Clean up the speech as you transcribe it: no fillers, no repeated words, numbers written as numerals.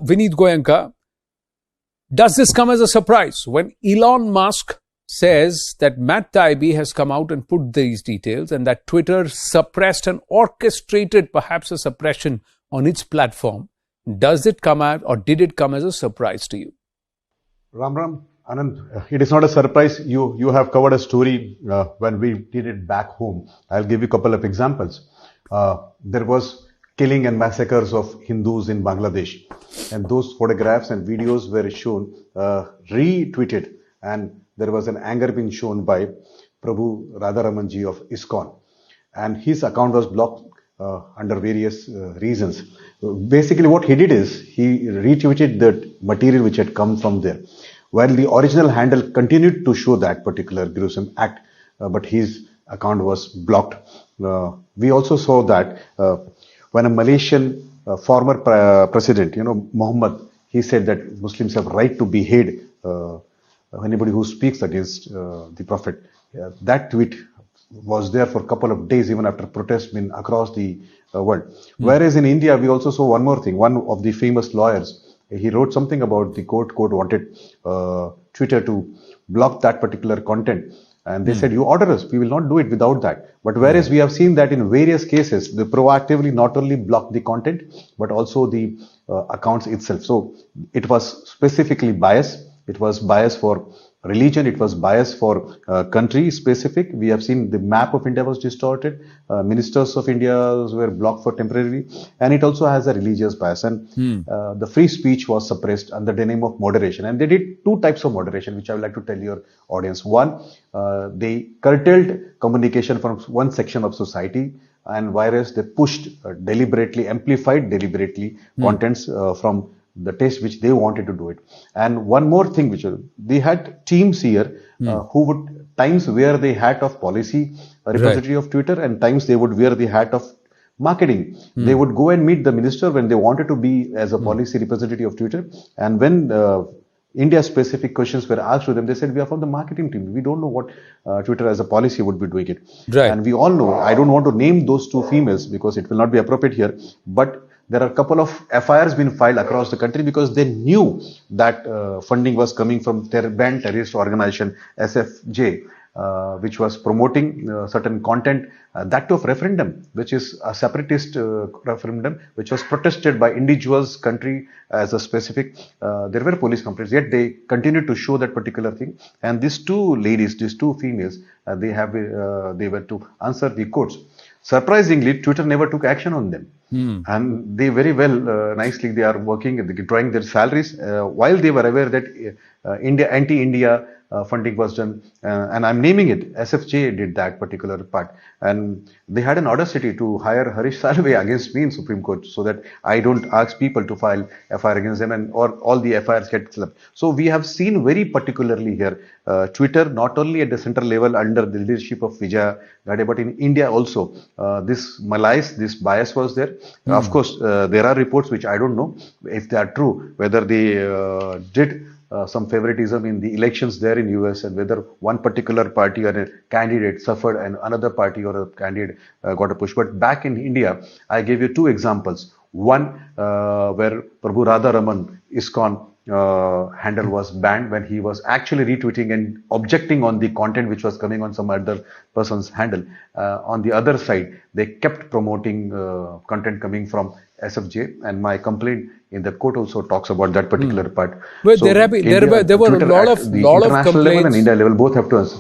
Vinit Goenka, does this come as a surprise when Elon Musk says that Matt Taibbi has come out and put these details and that Twitter suppressed and orchestrated perhaps a suppression on its platform? Does it come out or did it come as a surprise to you? Ram, Anand, it is not a surprise. You have covered a story when we did it back home. I'll give you a couple of examples. There was killing and massacres of Hindus in Bangladesh. And those photographs and videos were shown, retweeted, and there was an anger being shown by Prabhu Radharamanji of ISKCON. And his account was blocked under various reasons. Basically what he did is, he retweeted the material which had come from there. While the original handle continued to show that particular gruesome act, but his account was blocked. We also saw that when a Malaysian former president, Muhammad, he said that Muslims have right to behead anybody who speaks against the Prophet. That tweet was there for a couple of days, even after protests been across the world. Whereas in India, we also saw one more thing. One of the famous lawyers, he wrote something about the court wanted Twitter to block that particular content. And they said, you order us, we will not do it without that. But whereas we have seen that in various cases, they proactively not only block the content, but also the accounts itself. So it was specifically biased. It was biased for religion. It was biased for country specific. We have seen the map of India was distorted. Ministers of India were blocked for temporarily. And it also has a religious bias. And the free speech was suppressed under the name of moderation. And they did two types of moderation, which I would like to tell your audience. One, they curtailed communication from one section of society. And whereas they pushed deliberately, amplified deliberately contents from the taste which they wanted to do it. And one more thing, which they had teams here who would times wear the hat of policy representative of Twitter, and times they would wear the hat of marketing. They would go and meet the minister when they wanted to be as a policy representative of Twitter. And when India specific questions were asked to them, they said, we are from the marketing team. We don't know what Twitter as a policy would be doing it. Right. And we all know, I don't want to name those two females because it will not be appropriate here, but there are a couple of FIRs being filed across the country because they knew that funding was coming from banned terrorist organization SFJ, which was promoting certain content, that too of referendum, which is a separatist referendum, which was protested by individuals, country as a specific. There were police complaints, yet they continued to show that particular thing. And these two ladies, these two females, they were to answer the courts. Surprisingly, Twitter never took action on them. And they very well, nicely, they are working, drawing their salaries, while they were aware that anti-India funding was done. And I'm naming it, SFJ did that particular part. And they had an audacity to hire Harish Salve against me in Supreme Court so that I don't ask people to file FIR against them or all the FIRs get slapped. So we have seen very particularly here, Twitter, not only at the central level under the leadership of Vijaya Gade, but in India also, this malice, this bias was there. Of course, there are reports which I don't know if they are true, whether they did some favoritism in the elections there in US and whether one particular party or a candidate suffered and another party or a candidate got a push. But back in India, I gave you two examples. One where Prabhu Radharaman ISKCON handle was banned when he was actually retweeting and objecting on the content which was coming on some other person's handle. On the other side, they kept promoting content coming from SFJ, and my complaint in the court also talks about that particular part. Well, so there were a lot of complaints. Level and India level both have to answer.